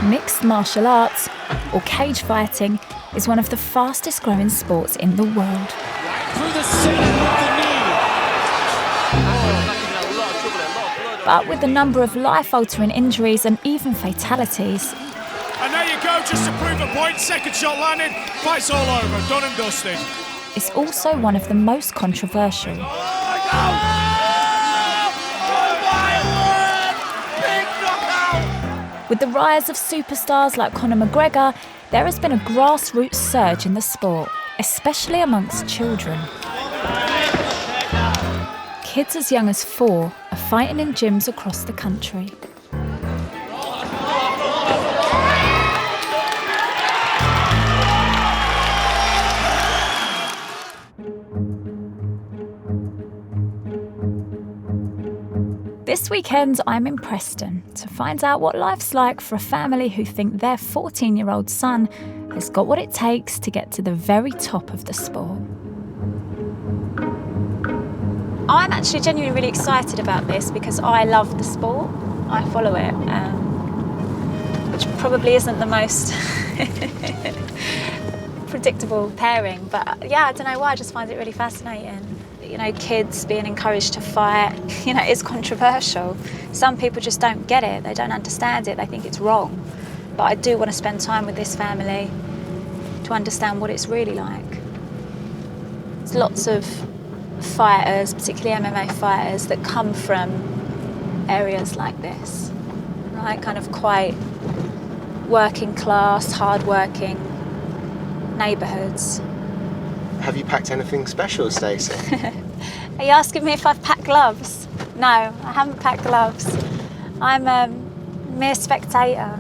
Mixed martial arts, or cage fighting, is one of the fastest growing sports in the world. Right through the center with the knee. But with the number of life-altering injuries and even fatalities, And there you go, just to prove a point. Second shot landed. Fight's all over. Done and dusted. it's also one of the most controversial. With the rise of superstars like Conor McGregor, there has been a grassroots surge in the sport, especially amongst children. Kids as young as 4 are fighting in gyms across the country. This weekend, I'm in Preston to find out what life's like for a family who think their 14-year-old son has got what it takes to get to the very top of the sport. I'm actually genuinely really excited about this because I love the sport. I follow it, which probably isn't the most predictable pairing, but yeah, I don't know why, I just find it really fascinating. You know, kids being encouraged to fight, you know, it's controversial. Some people just don't get it, they don't understand it, they think it's wrong. But I do want to spend time with this family to understand what it's really like. There's lots of fighters, particularly MMA fighters, that come from areas like this, right? Kind of quite working class, hard-working neighbourhoods. Have you packed anything special, Stacey? Are you asking me if I've packed gloves? No, I haven't packed gloves. I'm a mere spectator.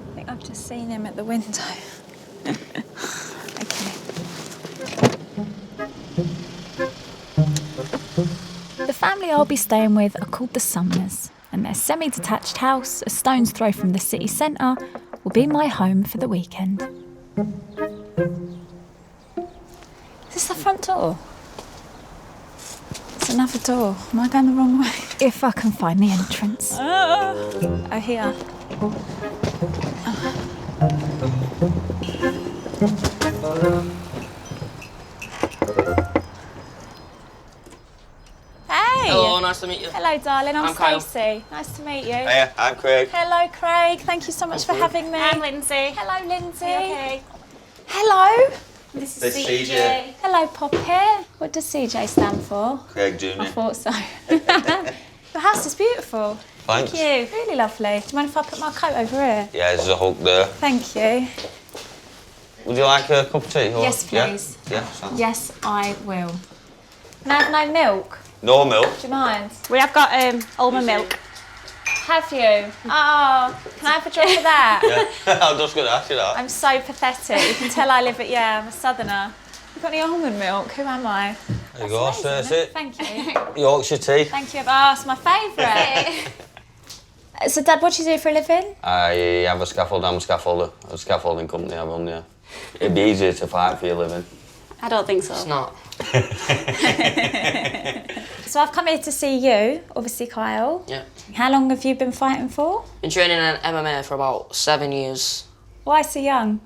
I think I've just seen him at the window. Okay. The family I'll be staying with are called the Sumners, and their semi-detached house, a stone's throw from the city centre, will be my home for the weekend. Is this the front door? It's another door. Am I going the wrong way? If I can find the entrance. Oh, here. Hey! Hello, nice to meet you. Hello, darling. I'm Kyle. Stacey. Nice to meet you. Hiya, I'm Craig. Hello, Craig. Thank you so much for having me. I'm Lindsay. Hello, Lindsay. Okay. Hello. This This is is CJ. CJ. Hello, Poppy. What does CJ stand for? Craig Jr. I thought so. Your house is beautiful. Thanks. Thank you. Really lovely. Do you mind if I put my coat over here? Yeah, there's a hook there. Thank you. Would you like a cup of tea? Or... Yes, please. Yeah, sounds... Yes, I will. Can I have no milk? No milk. Do you mind? We have got almond milk. Have you? Oh, can I have a drink of that? Yeah, I was just going to ask you that. I'm so pathetic. You can tell I live at, I'm a southerner. You've got any almond milk? Who am I? There you go, Amazing, that's isn't it. Thank you. Yorkshire tea. Thank you. Oh, it's my favourite. So, Dad, what do you do for a living? I have a scaffold, I'm a scaffolder. A scaffolding company I run, yeah. It'd be easier to fight for your living. I don't think so. It's not. So I've come here to see you, obviously, Kyle. Yeah. How long have you been fighting for? Been training in MMA for about 7 years. Why so young?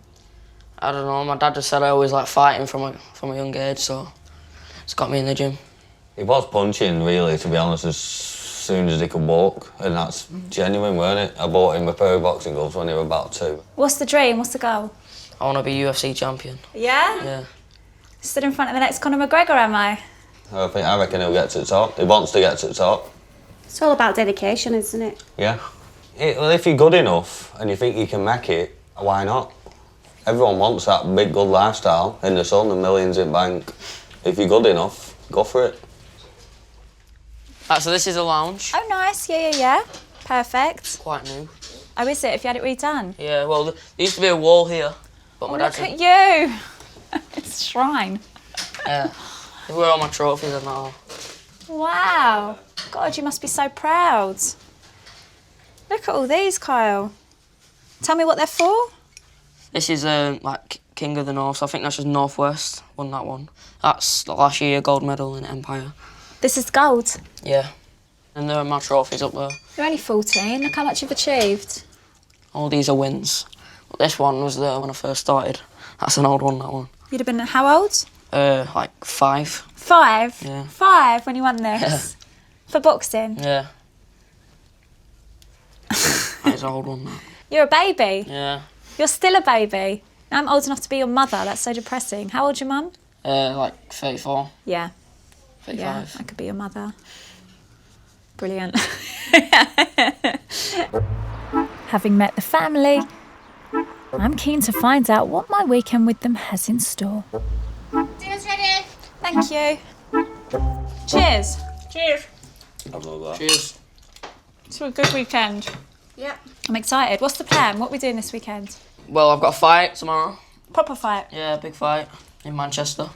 I don't know, my dad just said I always like fighting from a young age, so it's got me in the gym. He was punching, really, to be honest, as soon as he could walk. And that's genuine, weren't it? I bought him a pair of boxing gloves when he was about 2. What's the dream? What's the goal? I want to be UFC champion. Yeah? Yeah. Stood in front of the next I reckon he'll get to the top. He wants to get to the top. It's all about dedication, isn't it? Yeah. Well, if you're good enough and you think you can make it, why not? Everyone wants that big, good lifestyle in the sun and millions in bank. If you're good enough, go for it. Right, so this is a lounge. Oh, nice. Yeah. Perfect. Quite new. Oh, is it? Have you had it redone? Yeah, well, there used to be a wall here, but my Look dad's... at you. It's a shrine. Yeah. Where are all my trophies and that all. Wow. God, you must be so proud. Look at all these, Kyle. Tell me what they're for. This is like King of the North, so I think that's just Northwest, won that one. That's last year, gold medal in Empire. This is gold. Yeah. And there are my trophies up there. You're only 14. Look how much you've achieved. All these are wins. But this one was there when I first started. That's an old one, that one. You'd have been how old? Like 5. 5? Yeah. 5 when you won this? For boxing? Yeah. That's an old one, that. You're a baby? Yeah. You're still a baby? I'm old enough to be your mother. That's so depressing. How old's your mum? Like 34. Yeah. 35. Yeah, I could be your mother. Brilliant. Having met the family, I'm keen to find out what my weekend with them has in store. Dinner's ready. Thank you. Cheers. Cheers. I've not that. Cheers. It's a good weekend. Yep. I'm excited. What's the plan? What are we doing this weekend? Well, I've got a fight tomorrow. Proper fight? Yeah, big fight in Manchester.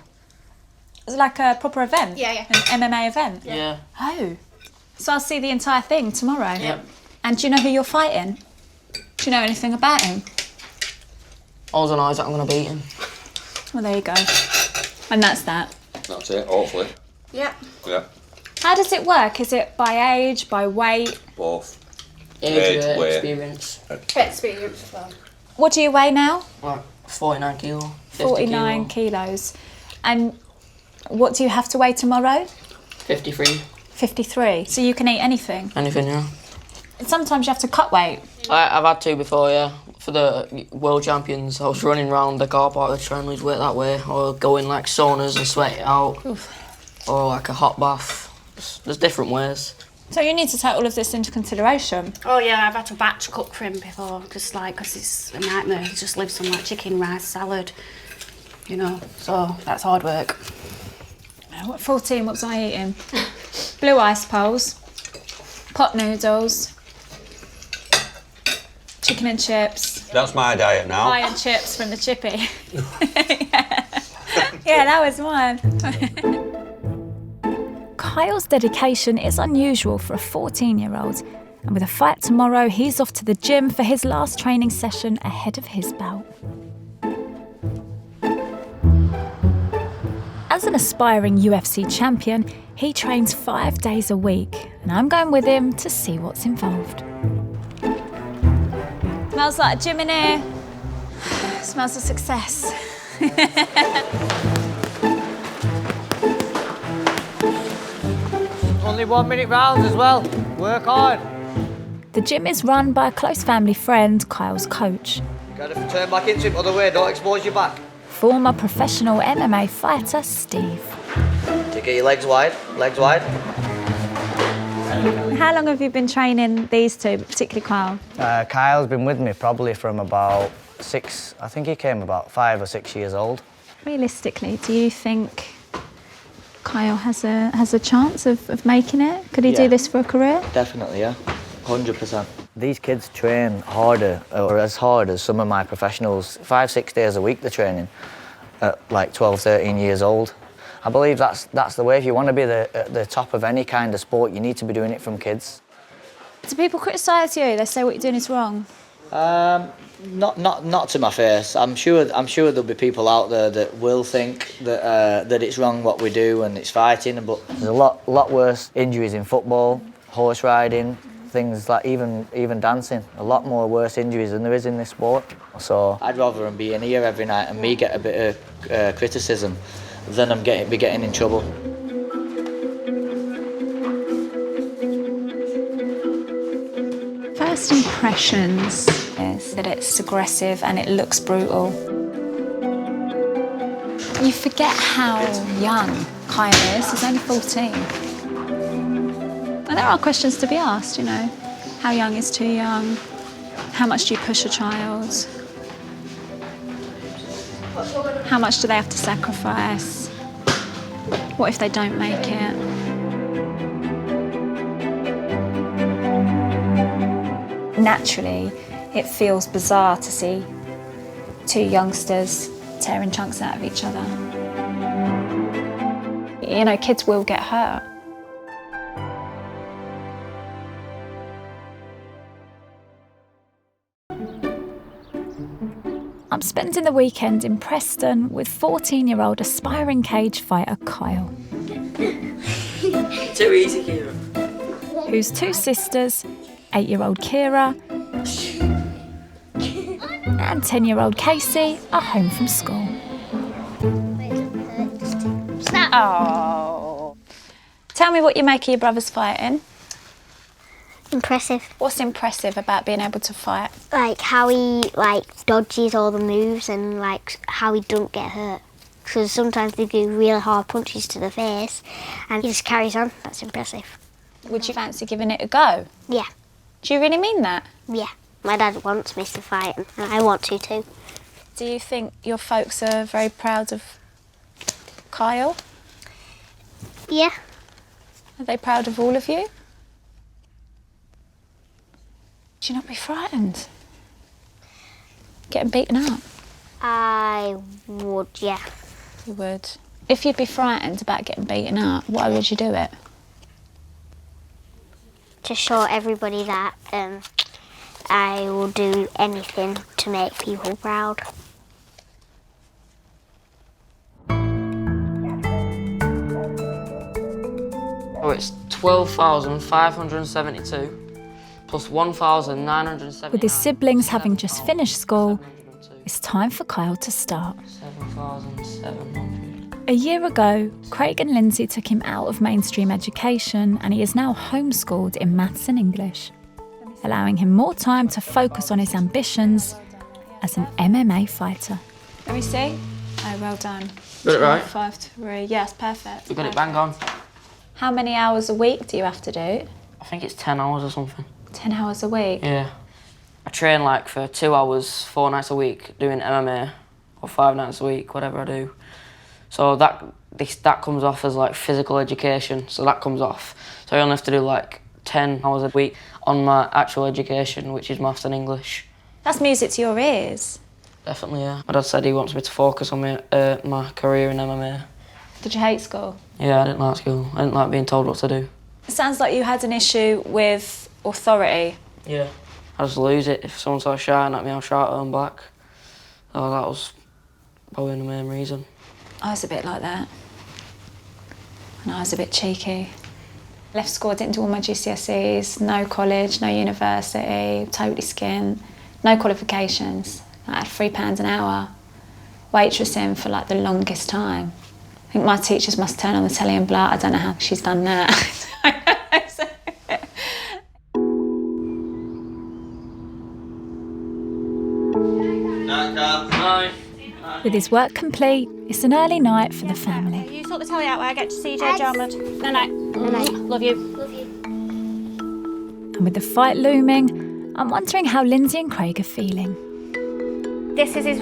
Is it like a proper event? Yeah, yeah. An MMA event? Yeah. Oh. So I'll see the entire thing tomorrow? Yep. And do you know who you're fighting? Do you know anything about him? All I know is that I'm going to beat him. Well, there you go. And that's that. That's it, hopefully. Yep. Yeah, How does it work? Is it by age, by weight? both. Age, weight. experience. Experience as well. What do you weigh now? Like 49 kilo. 50 49 kilos. And what do you have to weigh tomorrow? 53. 53. So you can eat anything. Anything, yeah. Sometimes you have to cut weight. I've had to before, yeah. For the World Champions, I was running around the car park to try and lose weight that way, or go in like saunas and sweat it out, or like a hot bath. There's different ways. So you need to take all of this into consideration. Oh yeah, I've had to batch cook for him before, just like, because it's a nightmare. He just lives on like chicken, rice, salad, you know, so that's hard work. At 14, what was I eating? Blue ice poles, pot noodles, chicken and chips, That's my diet now. pie and chips from the chippy. Yeah, that was mine. Kyle's dedication is unusual for a 14-year-old, and with a fight tomorrow, he's off to the gym for his last training session ahead of his bout. As an aspiring UFC champion, he trains 5 days a week, and I'm going with him to see what's involved. Smells like a gym in here. Smells of success. Only 1 minute rounds as well. Work hard. The gym is run by a close family friend, Kyle's coach. Gotta turn back into it, other way, don't expose your back. Former professional MMA fighter, Steve. To get your legs wide, How long have you been training these two, particularly Kyle? Kyle's been with me probably from about 6, I think he came about 5 or 6 years old. Realistically, do you think Kyle has a chance of making it? Could he do Yeah. this for a career? Definitely, yeah. 100%. These kids train harder, or as hard as some of my professionals. 5-6 days a week they're training at like 12, 13 years old. I believe that's the way. If you want to be at the top of any kind of sport, you need to be doing it from kids. Do people criticise you? They say what you're doing is wrong. Not to my face. I'm sure there'll be people out there that will think that it's wrong what we do and it's fighting. But there's a lot worse injuries in football, horse riding, things like even dancing. A lot more worse injuries than there is in this sport. So I'd rather them be in here every night and me get a bit of criticism than I'm getting in trouble. First impressions is that it's aggressive and it looks brutal. You forget how young Kyle is. He's only 14. And there are questions to be asked, you know. How young is too young? How much do you push a child? How much do they have to sacrifice? What if they don't make it? Naturally, it feels bizarre to see two youngsters tearing chunks out of each other. You know, kids will get hurt. I'm spending the weekend in Preston with 14-year-old aspiring cage fighter Kyle, Too easy, Kira. whose two sisters, 8-year-old Kira and 10-year-old Casey, are home from school. Oh. Tell me what you make of your brother's fighting. Impressive. What's impressive about being able to fight? Like how he dodges all the moves and how he don't get hurt. Because sometimes they do really hard punches to the face and he just carries on. That's impressive. Would you fancy giving it a go? Yeah. Do you really mean that? Yeah. My dad wants me to fight and I want to too. Do you think your folks are very proud of Kyle? Yeah. Are they proud of all of you? Would you not be frightened? Getting beaten up? I would, yeah. You would. If you'd be frightened about getting beaten up, why would you do it? To show everybody that I will do anything to make people proud. Oh, it's 12,572 plus 1,970. With his siblings having just finished school, it's time for Kyle to start. 7,700. A year ago, Craig and Lindsay took him out of mainstream education and he is now homeschooled in maths and English, allowing him more time to focus on his ambitions as an MMA fighter. Let me see. Oh, well done. Got it right? 5-3. Yes, perfect. We got it bang on. How many hours a week do you have to do? I think it's 10 hours or something. 10 hours a week? Yeah. I train for 2 hours, 4 nights a week doing MMA, or 5 nights a week, whatever I do. So that comes off as physical education, so that comes off. So I only have to do 10 hours a week on my actual education, which is maths and English. That's music to your ears. Definitely, yeah. My dad said he wants me to focus on my career in MMA. Did you hate school? Yeah, I didn't like school. I didn't like being told what to do. It sounds like you had an issue with authority. Yeah. I just lose it. If someone starts shouting at me, I'll shout at them back. So that was probably the main reason. I was a bit like that. And I was a bit cheeky. Left school, didn't do all my GCSEs, no college, no university, totally skint, no qualifications. I had £3 an hour, waitressing for the longest time. I think my teachers must turn on the telly and blah, I don't know how she's done that. With his work complete, it's an early night for the family. You sort the telly out where I get to see Joe Jarmond. No, no. Love you. Love you. And with the fight looming, I'm wondering how Lindsay and Craig are feeling. This is his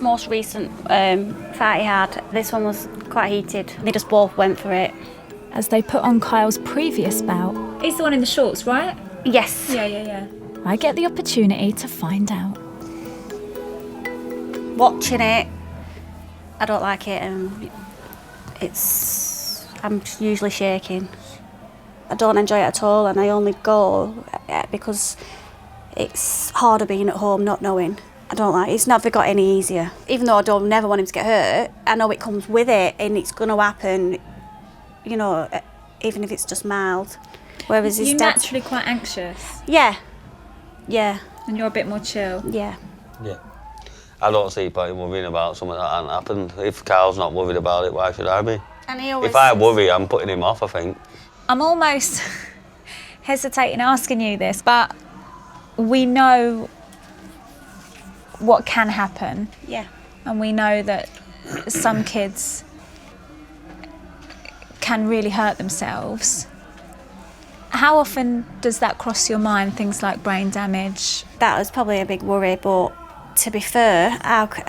most recent fight he had. This one was quite heated. They just both went for it. As they put on Kyle's previous bout. He's the one in the shorts, right? Yes. Yeah. I get the opportunity to find out. Watching it, I don't like it, and I'm usually shaking. I don't enjoy it at all, and I only go because it's harder being at home not knowing. I don't like it. It's never got any easier. Even though I don't never want him to get hurt, I know it comes with it and it's going to happen, even if it's just mild. Whereas his You're dad... naturally quite anxious. Yeah. And you're a bit more chill. Yeah. I don't see point in worrying about something that hasn't happened. If Carl's not worried about it, why should I be? And he always If I worry, I'm putting him off, I think. I'm almost hesitating asking you this, but we know what can happen. Yeah. And we know that some kids can really hurt themselves. How often does that cross your mind, things like brain damage? That was probably a big worry, but to be fair, how could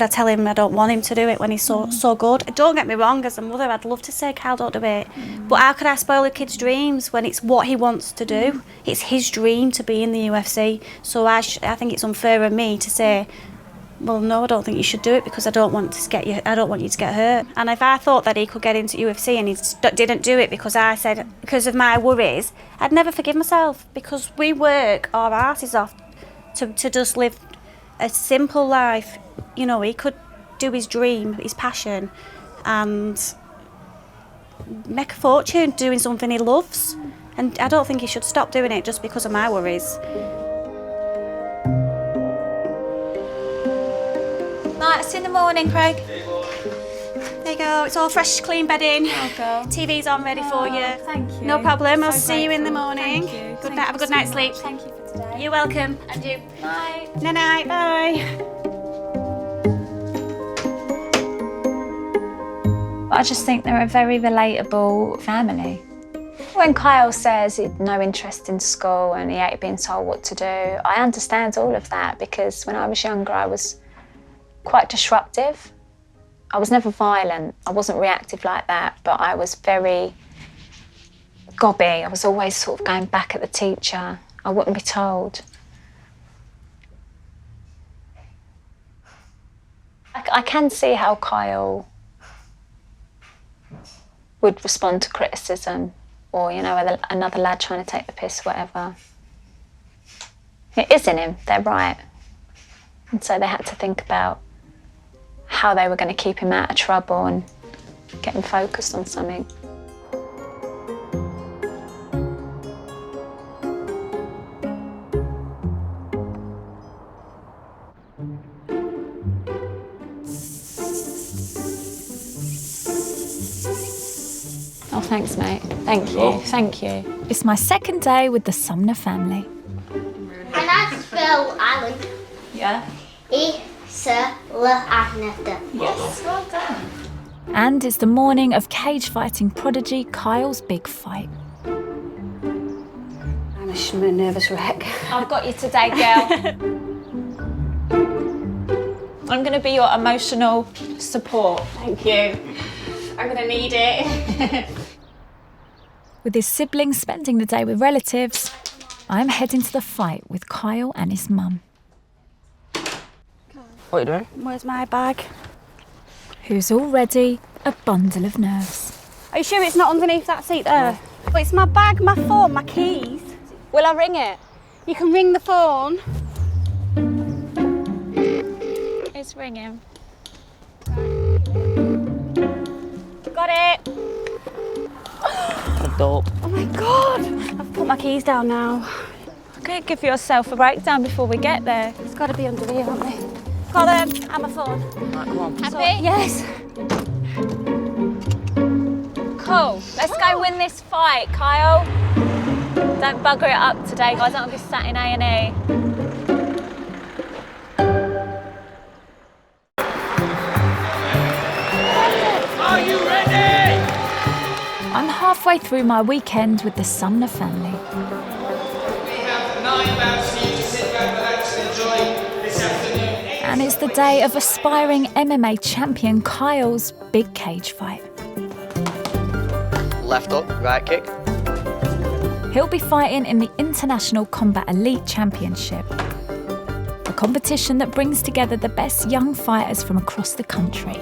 I tell him I don't want him to do it when he's so good? Don't get me wrong, as a mother, I'd love to say, Cal, don't do it. But how could I spoil a kid's dreams when it's what he wants to do? It's his dream to be in the UFC. So I think it's unfair of me to say, well, no, I don't think you should do it because I don't want you to get hurt. And if I thought that he could get into UFC and he didn't do it because I said, because of my worries, I'd never forgive myself, because we work our asses off to just live a simple life. You know, he could do his dream, his passion, and make a fortune doing something he loves. And I don't think he should stop doing it just because of my worries. Right, see you in the morning, Craig. There you go, it's all fresh, clean bedding. Oh, TV's on ready for you. Thank you. No problem, I'll So see you in the grateful. morning. Thank you. Good night, have a good night's sleep. Thank you for today. You're welcome. And you. Night. Night, bye. I just think they're a very relatable family. When Kyle says he had no interest in school and he hated being told what to do, I understand all of that because when I was younger I was quite disruptive. I was never violent, I wasn't reactive like that, but I was very gobby. I was always sort of going back at the teacher. I wouldn't be told. I can see how Kyle would respond to criticism or, you know, another lad trying to take the piss, whatever. It is in him, they're right. And so they had to think about how they were going to keep him out of trouble and get him focused on something. Oh, thanks, mate. Thank you. Thank you. It's my second day with the Sumner family. And I spell Island. Yeah? I-S-L-A-N-D. Yes. Well done. And it's the morning of cage fighting prodigy Kyle's big fight. I'm a nervous wreck. I've got you today, girl. I'm going to be your emotional support. Thank you. I'm gonna need it. With his siblings spending the day with relatives, I'm heading to the fight with Kyle and his mum. What are you doing? Where's my bag? Who's already a bundle of nerves. Are you sure it's not underneath that seat there? But it's my bag, my phone, my keys. Will I ring it? You can ring the phone. It's ringing. Got it. Dope. Oh my God. I've put my keys down now. I'm going to give yourself a breakdown before we get there. It's got to be under here, haven't they? Got them. And my phone. Right, come on. Happy? Yes. Cool. Let's go win this fight, Kyle. Don't bugger it up today, guys. I don't want to be sat in A&E. Are you ready? I'm halfway through my weekend with the Sumner family. We have 9 bouts for you to sit back, relax and enjoy this afternoon. And it's the day of aspiring MMA champion Kyle's big cage fight. Left up, right kick. He'll be fighting in the International Combat Elite Championship, a competition that brings together the best young fighters from across the country.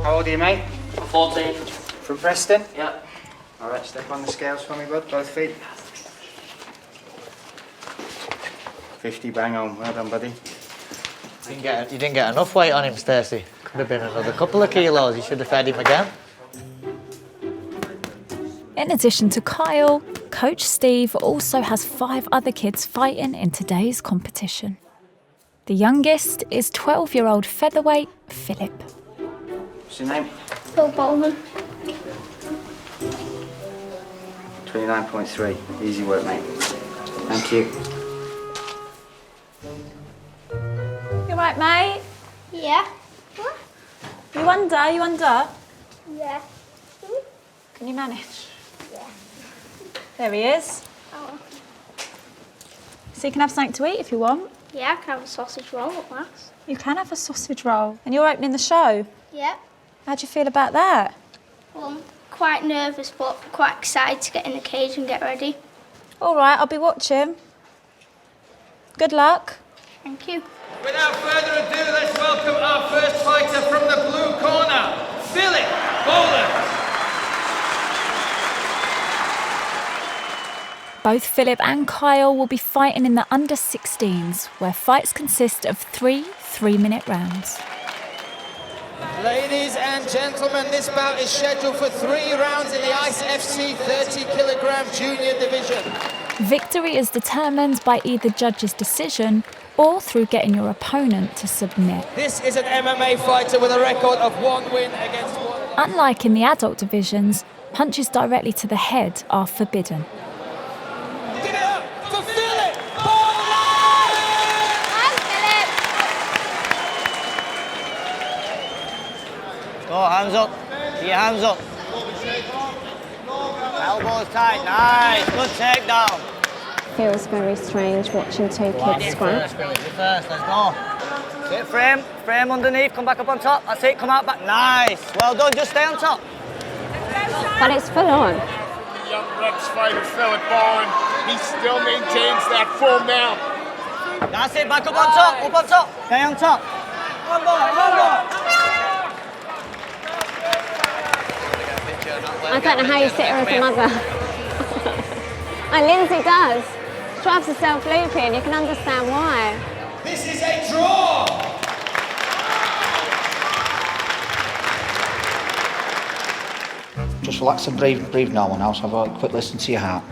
How old are you, mate? 14. From Preston? Yeah. All right, step on the scales for me, bud. Both feet. 50, bang on. Well done, buddy. You didn't get enough weight on him, Stacey. Could have been another couple of kilos. You should have fed him again. In addition to Kyle, Coach Steve also has 5 other kids fighting in today's competition. The youngest is 12-year-old featherweight Philip. What's your name? Phil Bowman. 29.3. Easy work, mate. Thank you. You right, mate? Yeah. You under? You under? Yeah. Can you manage? Yeah. There he is. Oh. So you can have something to eat if you want. Yeah, I can have a sausage roll at last. You can have a sausage roll. And you're opening the show. Yeah. How do you feel about that? Well, I'm quite nervous, but quite excited to get in the cage and get ready. All right, I'll be watching. Good luck. Thank you. Without further ado, let's welcome our first fighter from the blue corner, Philip Bowman. Both Philip and Kyle will be fighting in the under-16s, where fights consist of 3 3-minute rounds. Ladies and gentlemen, this bout is scheduled for 3 rounds in the Ice FC 30-kilogram junior division. Victory is determined by either judge's decision or through getting your opponent to submit. This is an MMA fighter with a record of 1 win against 1. Unlike in the adult divisions, punches directly to the head are forbidden. Give it up for Philip! Go, hands up. Keep your hands up. Elbows tight. Nice. Good takedown. Feels very strange watching 2 kids scrap. First, let's go. Sit frame underneath, come back up on top. That's it, come out back. Nice. Well done, just stay on top. But it's full on. Young Rex fighter Philip Bowen, he still maintains that full mount. That's it, back up on top, Stay on top. One more. I don't know how you sit her as a mother. And Lindsay does. Drives herself loopy, and you can understand why. This is a draw! Just relax and breathe no one else. Have a quick listen to your heart.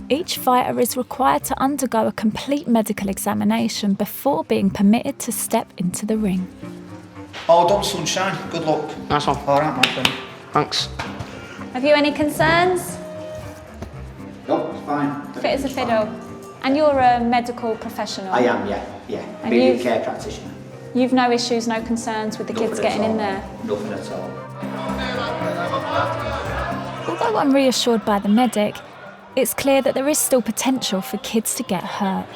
Each fighter is required to undergo a complete medical examination before being permitted to step into the ring. All done, sunshine. Good luck. Nice one. All right, my friend. Thanks. Have you any concerns? No, it's fine. Fit as a fiddle. And you're a medical professional? I am, yeah. And Being a you've- care practitioner. You've no issues, no concerns with the kids Nothing at getting in all. there? Nothing at all. Although I'm reassured by the medic, it's clear that there is still potential for kids to get hurt.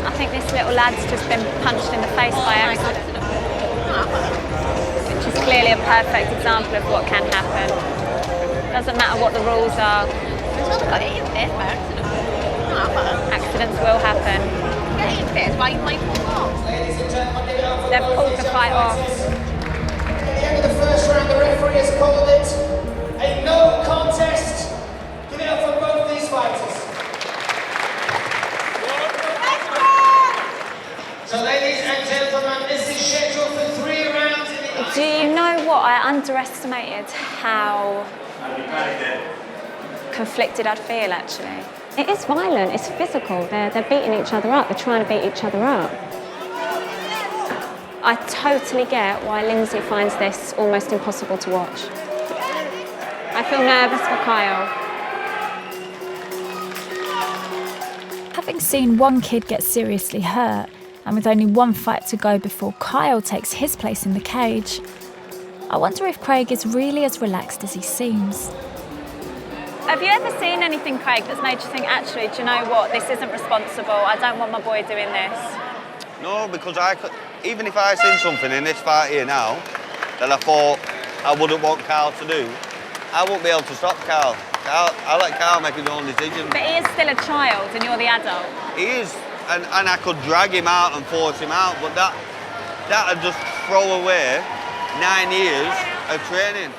I think this little lad's just been punched in the face by accident, which is clearly a perfect example of what can happen. Doesn't matter what the rules are. Accidents will happen. They've pulled the fight off. At the end of the first round, the referee has called it a no contest. Give it up for both these fighters. So, ladies and gentlemen, this is scheduled for 3 rounds in the... Do you know what? I underestimated how conflicted I'd feel, actually. It is violent, it's physical. They're beating each other up, they're trying to beat each other up. I totally get why Lindsay finds this almost impossible to watch. I feel nervous for Kyle. Having seen one kid get seriously hurt, and with only one fight to go before Kyle takes his place in the cage, I wonder if Craig is really as relaxed as he seems. Have you ever seen anything, Craig, that's made you think, actually, do you know what, this isn't responsible, I don't want my boy doing this? No, because even if I seen something in this fight here now that I thought I wouldn't want Carl to do, I won't be able to stop Carl. I let Carl make his own decision. But he is still a child and you're the adult. He is, and I could drag him out and force him out, but that'd just throw away 9 years of training.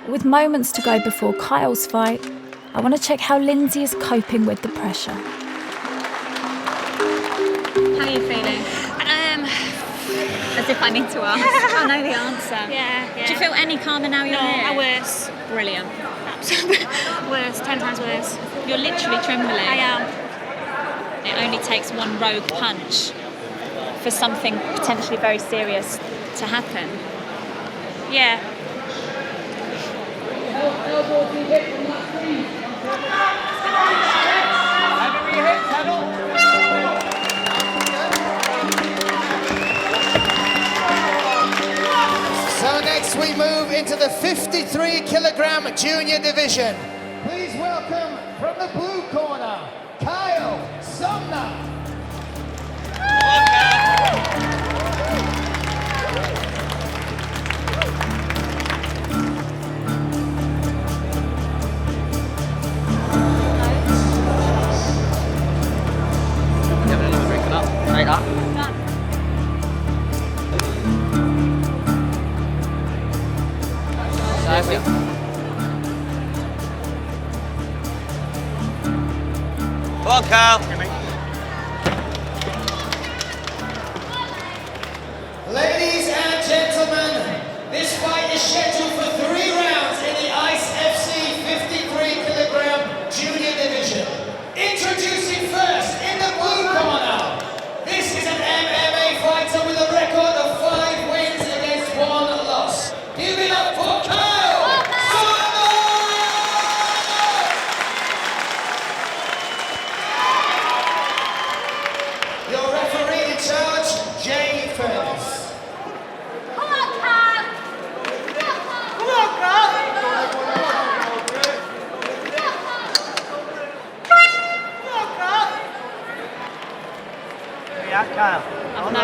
With moments to go before Kyle's fight, I want to check how Lindsay is coping with the pressure. How are you feeling? As if I need to ask. I know the answer. Yeah. Do you feel any calmer now you're here? No, worse. Brilliant. Worse, 10 times worse. You're literally trembling. I am. It only takes one rogue punch for something potentially very serious to happen. Yeah. So next we move into the 53-kilogram junior division. Please welcome from the blue corner, Kyle Sumner. Come on, Carl. Ladies and gentlemen, this fight is scheduled for 3 rounds in the ICE FC 53kg junior division. Introducing first in the blue corner, this is an MMA fighter with a record of 5 wins against 1 loss. Give it up for Kyle! Your referee in charge, Jay Furness. Kyle. I've no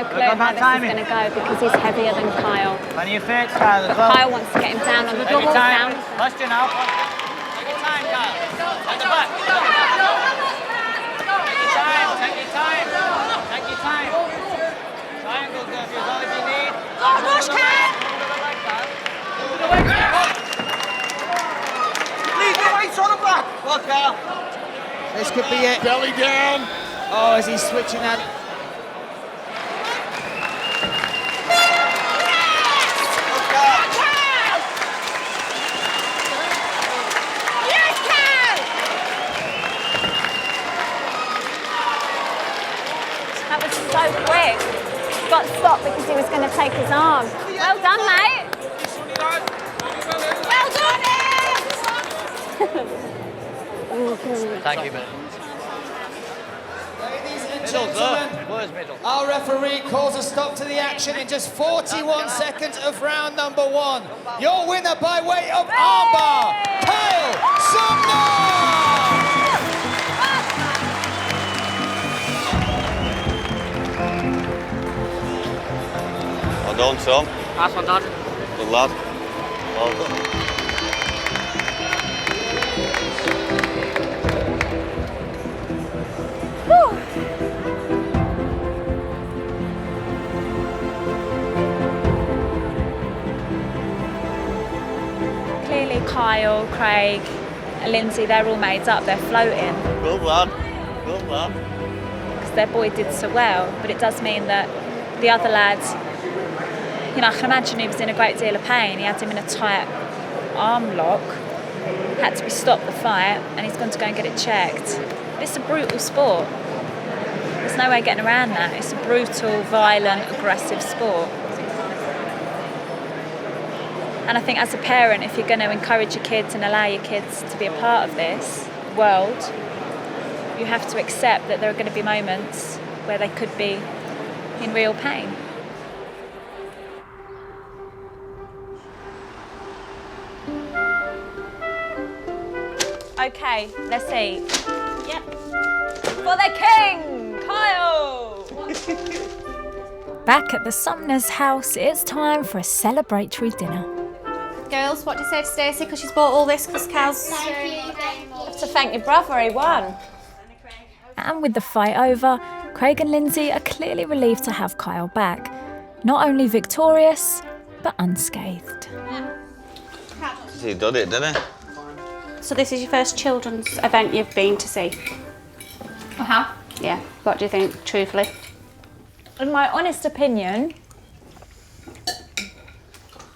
clue how this is going to go because he's heavier than Kyle. Plenty of fits, Kyle, as well. Kyle wants to get him down on the doubles down. Question now. Take your time, Kyle. At the back. Take your time. Take your time. Triangle curve is all you need. Push, Kyle! Leave the weights on the back. Well, Kyle. This could be it. Belly down. Oh, as he's switching out. That was so quick. Got stopped because he was going to take his arm. Well done, mate. Well done. Thank you, mate. Ladies and gentlemen, our referee calls a stop to the action in just 41 seconds of round number 1. Your winner by way of armbar, Kyle Sumner! Well done, Tom. Nice one, Dad. Good lad. Well done. Clearly Kyle, Craig, Lindsay, they're all made up, they're floating. Good lad. Good lad. Because their boy did so well, but it does mean that the other lads, you know, I can imagine he was in a great deal of pain. He had him in a tight arm lock, had to be stopped the fight, and he's gone to go and get it checked. But it's a brutal sport. There's no way getting around that. It's a brutal, violent, aggressive sport. And I think as a parent, if you're going to encourage your kids and allow your kids to be a part of this world, you have to accept that there are going to be moments where they could be in real pain. Okay, let's see. Yep. For the king, Kyle! Back at the Sumner's house, it's time for a celebratory dinner. Girls, what do you say to Stacey? Because she's bought all this because Cal's... To thank your brother, he won. And with the fight over, Craig and Lindsay are clearly relieved to have Kyle back. Not only victorious, but unscathed. He done it, didn't he? So this is your first children's event you've been to see? Uh-huh. Yeah. What do you think, truthfully? In my honest opinion,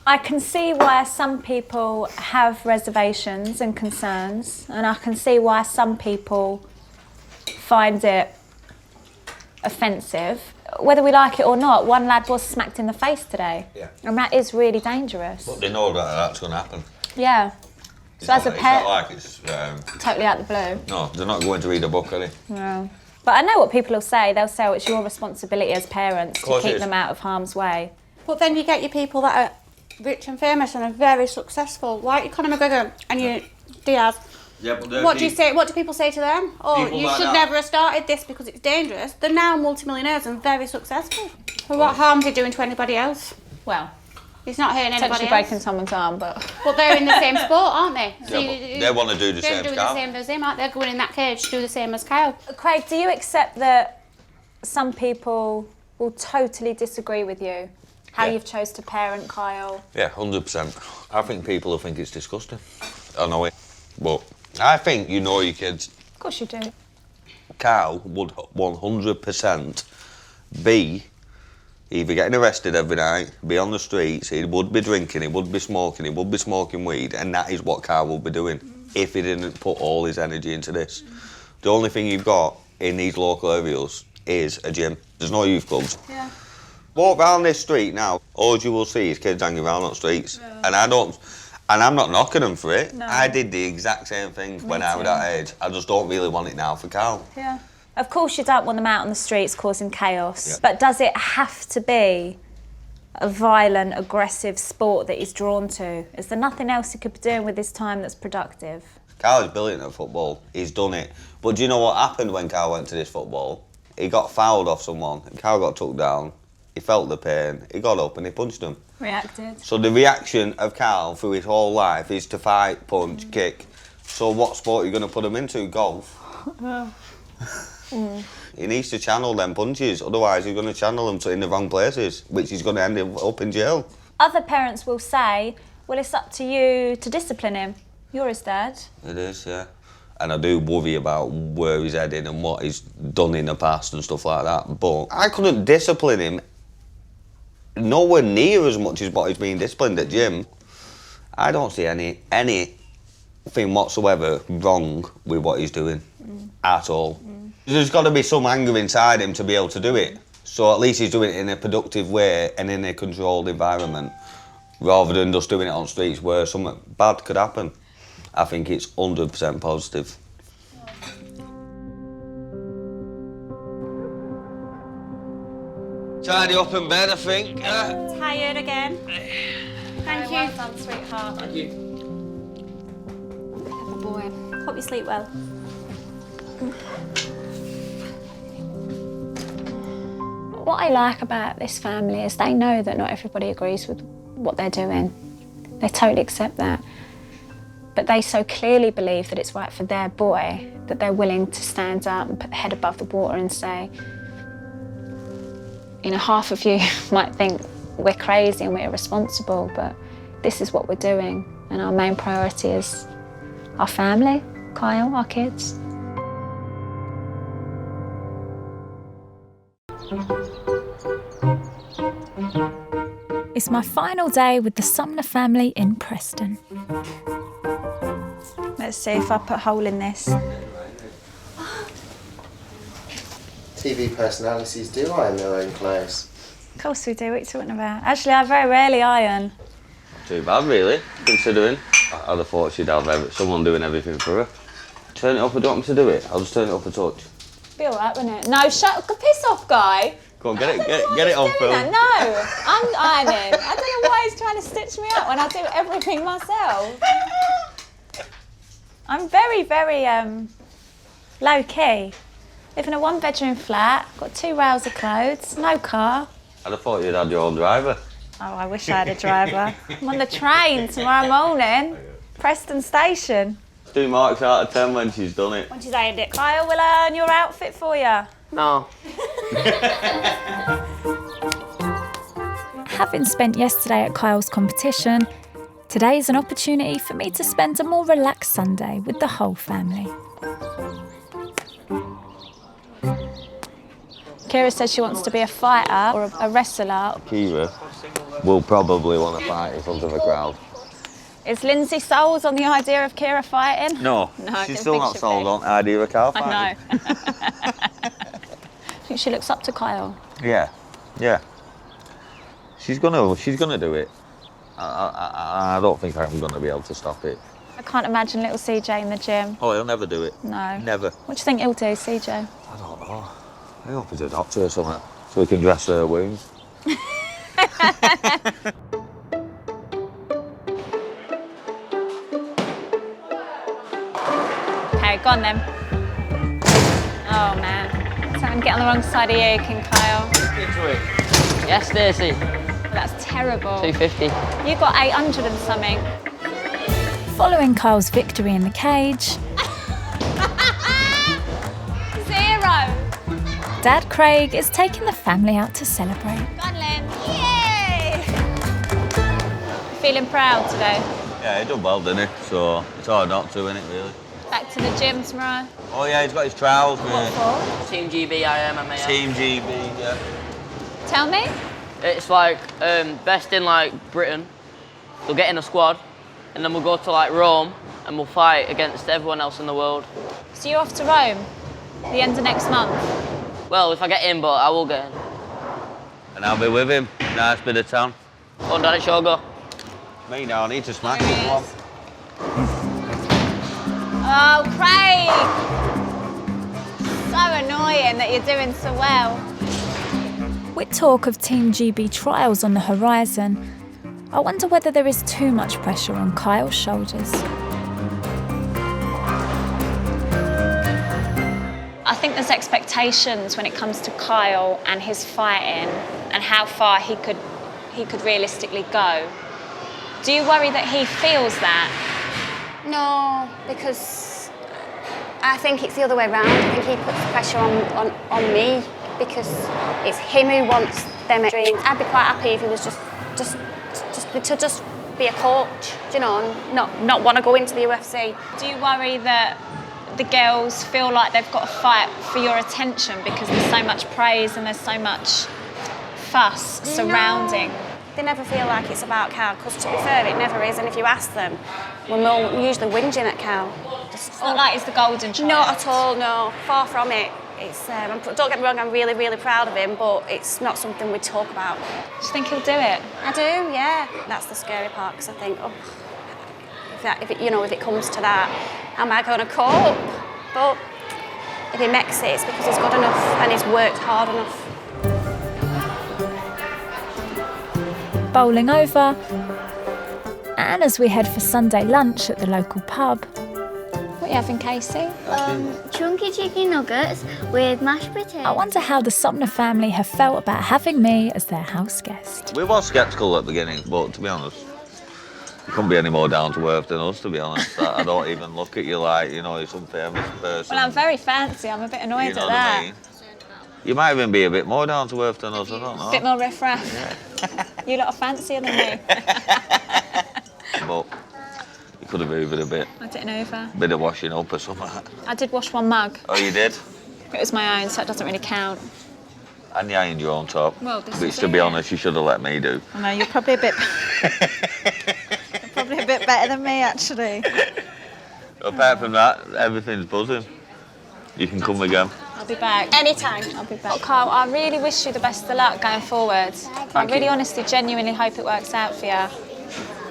I can see why some people have reservations and concerns, and I can see why some people find it offensive. Whether we like it or not, one lad was smacked in the face today. Yeah. And that is really dangerous. But they know that that's going to happen. Yeah. So as a It's parent, not like it's... totally out the blue. No, they're not going to read a book, are they? No. But I know what people will say. They'll say, oh, it's your responsibility as parents to keep them out of harm's way. But then you get your people that are rich and famous and are very successful, like Conor McGregor and you Diaz. Yeah, but What do you say? What do people say to them? Oh, People you like should that. never have started this because it's dangerous. They're now multimillionaires and very successful. But what harm's he doing to anybody else? Well, he's not hurting anybody potentially else. breaking someone's arm, but... But they're in the same sport, aren't they? Yeah, but they want to do the they're same doing stuff. the same as him, aren't they? Going in that cage to do the same as Kyle. Craig, do you accept that some people will totally disagree with you? How you've chose to parent Kyle? Yeah, 100%. I think people will think it's disgusting. I know it. But I think you know your kids Of course you do. Carl would 100% be either getting arrested every night, be on the streets, he would be drinking, he would be smoking weed, and that is what Carl would be doing if he didn't put all his energy into this. The only thing you've got in these local areas is a gym. There's no youth clubs. Yeah. Walk round this street now, all you will see is kids hanging around on the streets. Yeah. And I'm not knocking them for it. No. I did the exact same thing when I was that age. I just don't really want it now for Carl. Yeah. Of course you don't want them out on the streets causing chaos, Yeah. but does it have to be a violent, aggressive sport that he's drawn to? Is there nothing else he could be doing with his time that's productive? Carl is brilliant at football. He's done it. But do you know what happened when Carl went to this football? He got fouled off someone. Carl got took down. He felt the pain. He got up and he punched him. Reacted. So the reaction of Carl through his whole life is to fight, punch, kick. So what sport are you going to put him into? Golf? He needs to channel them punches. Otherwise he's going to channel them in the wrong places, which is going to end him up in jail. Other parents will say, well, it's up to you to discipline him. You're his dad. It is, yeah. And I do worry about where he's heading and what he's done in the past and stuff like that. But I couldn't discipline him nowhere near as much as what he's being disciplined at gym. I don't see anything whatsoever wrong with what he's doing at all. There's got to be some anger inside him to be able to do it. So at least he's doing it in a productive way and in a controlled environment, rather than just doing it on streets where something bad could happen. I think it's 100% positive. Tidy up in bed, I think. Tired again. Thank you. Well done, sweetheart. Thank you. Good boy. Hope you sleep well. What I like about this family is they know that not everybody agrees with what they're doing. They totally accept that. But they so clearly believe that it's right for their boy that they're willing to stand up and put their head above the water and say, you know, half of you might think we're crazy and we're irresponsible, but this is what we're doing. And our main priority is our family, Kyle, our kids. It's my final day with the Sumner family in Preston. Let's see if I put a hole in this. TV personalities do iron their own clothes. Of course we do, what are you talking about? Actually, I very rarely iron. Too bad, really, considering. I'd have thought she'd have someone doing everything for her. Turn it up, I don't want me to do it. I'll just turn it up a touch. Be all right, wouldn't it? No, piss off, guy. Go on, get it on film. That. No, I'm ironing. I don't know why he's trying to stitch me up when I do everything myself. I'm very, very low-key. Live in a one-bedroom flat, got 2 rails of clothes, no car. I'd have thought you'd had your own driver. Oh, I wish I had a driver. I'm on the train tomorrow morning, Preston Station. 2 marks out of 10 when she's done it. When she's ironed it. Kyle, will I earn your outfit for you? No. Having spent yesterday at Kyle's competition, today is an opportunity for me to spend a more relaxed Sunday with the whole family. Kira says she wants to be a fighter or a wrestler. Kira will probably want to fight in front of a crowd. Is Lindsay sold on the idea of Kira fighting? No, she's still not sold on the idea of Kyle fighting. I know. I think she looks up to Kyle. Yeah. She's gonna do it. I don't think I'm gonna be able to stop it. I can't imagine little CJ in the gym. Oh, he'll never do it. No. Never. What do you think he'll do, CJ? I don't know. I hope he's a doctor or something, so he can dress her wounds. Okay, go on then. Oh man. Don't get on the wrong side of you, King Kyle. Into it. Yes, Stacey. That's terrible. 250. You got 800 and something. Following Kyle's victory in the cage, 0. Dad Craig is taking the family out to celebrate. Go on, Lynn. Yay! Feeling proud today? Yeah, he done well, didn't he? So it's hard not to, isn't it, really? Back to the gym tomorrow. Oh yeah, he's got his trials, mate. What Team GB, I am, MMA. Team GB, yeah. for? Tell me. It's like best in like Britain. They'll get in a squad, and then we'll go to like Rome, and we'll fight against everyone else in the world. So you're off to Rome the end of next month? Well, if I get in, but I will get in. And I'll be with him. Nice bit of town. Oh, Dad, it's your go. Me now, I need to smash it. Come on. Oh, Craig! So annoying that you're doing so well. With talk of Team GB trials on the horizon, I wonder whether there is too much pressure on Kyle's shoulders. I think there's expectations when it comes to Kyle and his fighting and how far he could realistically go. Do you worry that he feels that? No, because I think it's the other way around. I think he puts pressure on me because it's him who wants them dreams. I'd be quite happy if he was just be a coach, you know, and not want to go into the UFC. Do you worry that the girls feel like they've got to fight for your attention because there's so much praise and there's so much fuss surrounding? No, they never feel like it's about Cal, because to be fair, it never is. And if you ask them, we're more usually whinging at Cal. It's not like it's the golden child. Not at all, no. Far from it. It's, don't get me wrong, I'm really, really proud of him, but it's not something we talk about. Do you think he'll do it? I do, yeah. That's the scary part, because I think, if it comes to that, am I going to cope? But if he makes it, it's because he's good enough and he's worked hard enough. Bowling over, and as we head for Sunday lunch at the local pub. What are you having, Casey? Chunky chicken nuggets with mashed potatoes. I wonder how the Sumner family have felt about having me as their house guest. We were sceptical at the beginning, but to be honest, you couldn't be any more down to earth than us, to be honest. I don't even look at you like, you're some famous person. Well, I'm very fancy. I'm a bit annoyed You know at what that. I mean? You might even be a bit more down to earth than us, I don't know. A bit more riff-raff. Yeah. You lot are fancier than me. But you could have hoovered a bit. I didn't hoover. A bit of washing up or something. I did wash one mug. Oh, you did? It was my own, so it doesn't really count. And you ironed your own top. Well, this Which, is to be it. honest, you should have let me do. I know, you're probably a bit... you're probably a bit better than me, actually. Apart from that, everything's buzzing. You can come again. I'll be back. Anytime. I'll be back. Oh, Carl, I really wish you the best of luck going forward. I really honestly, genuinely hope it works out for you.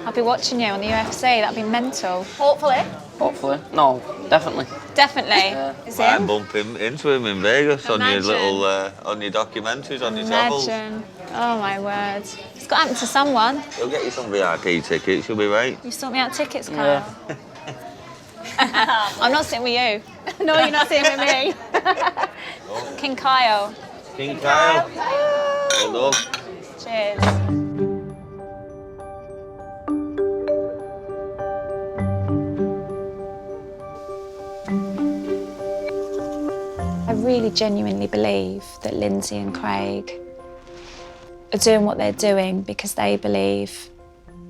I'll be watching you on the UFC. That'd be mental. Hopefully. Hopefully. No, definitely. Definitely. Yeah. Is Might it? bump into him in Vegas on your Imagine. little, on your documentaries, on your travels. Imagine. Oh my word. It's got to happen to someone. He'll get you some VIP tickets, you'll be right. You sort me out tickets, Carl. Yeah. I'm not sitting with you. No, you're not sitting with me. King Kyle. King Kyle. Well done. Cheers. I really genuinely believe that Lindsay and Craig are doing what they're doing because they believe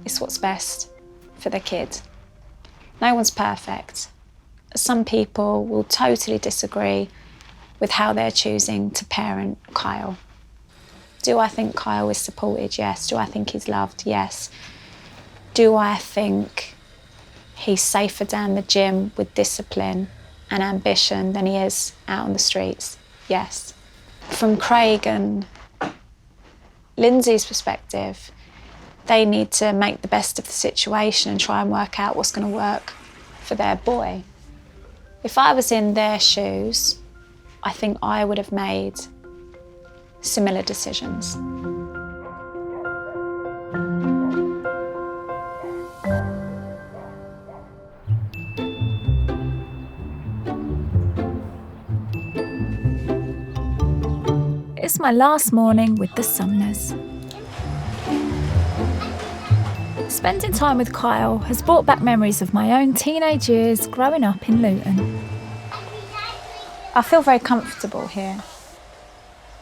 it's what's best for their kid. No one's perfect. Some people will totally disagree with how they're choosing to parent Kyle. Do I think Kyle is supported? Yes. Do I think he's loved? Yes. Do I think he's safer down the gym with discipline and ambition than he is out on the streets? Yes. From Craig and Lindsay's perspective, they need to make the best of the situation and try and work out what's going to work for their boy. If I was in their shoes, I think I would have made similar decisions. It's my last morning with the Sumners. Spending time with Kyle has brought back memories of my own teenage years growing up in Luton. I feel very comfortable here.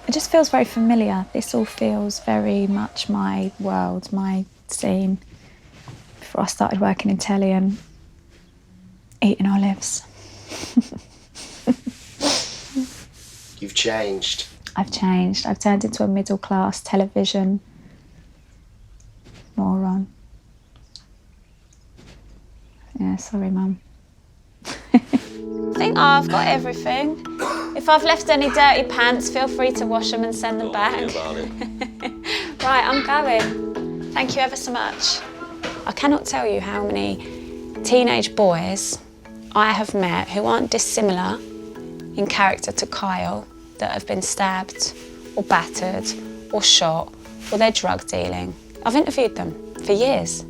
It just feels very familiar. This all feels very much my world, my scene. Before I started working in telly and eating olives. You've changed. I've changed. I've turned into a middle-class television moron. Yeah, sorry, Mum. I think I've got everything. If I've left any dirty pants, feel free to wash them and send them back. Right, I'm going. Thank you ever so much. I cannot tell you how many teenage boys I have met who aren't dissimilar in character to Kyle, that have been stabbed or battered or shot or they're drug dealing. I've interviewed them for years.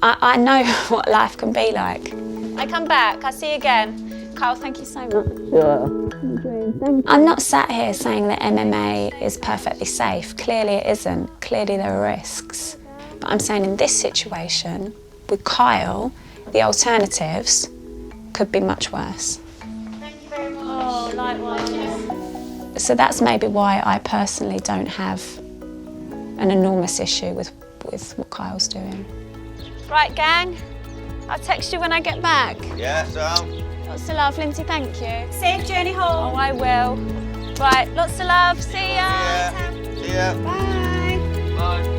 I know what life can be like. I come back, I'll see you again. Kyle, thank you so much. Sure. I'm not sat here saying that MMA is perfectly safe. Clearly it isn't. Clearly there are risks. But I'm saying in this situation, with Kyle, the alternatives could be much worse. Thank you very much. Oh, likewise. So that's maybe why I personally don't have an enormous issue with what Kyle's doing. Right, gang, I'll text you when I get back. Yeah, Sam. Lots of love, Lindsay, thank you. Safe journey home. Oh, I will. Right, lots of love, see ya. See ya. Bye. Bye.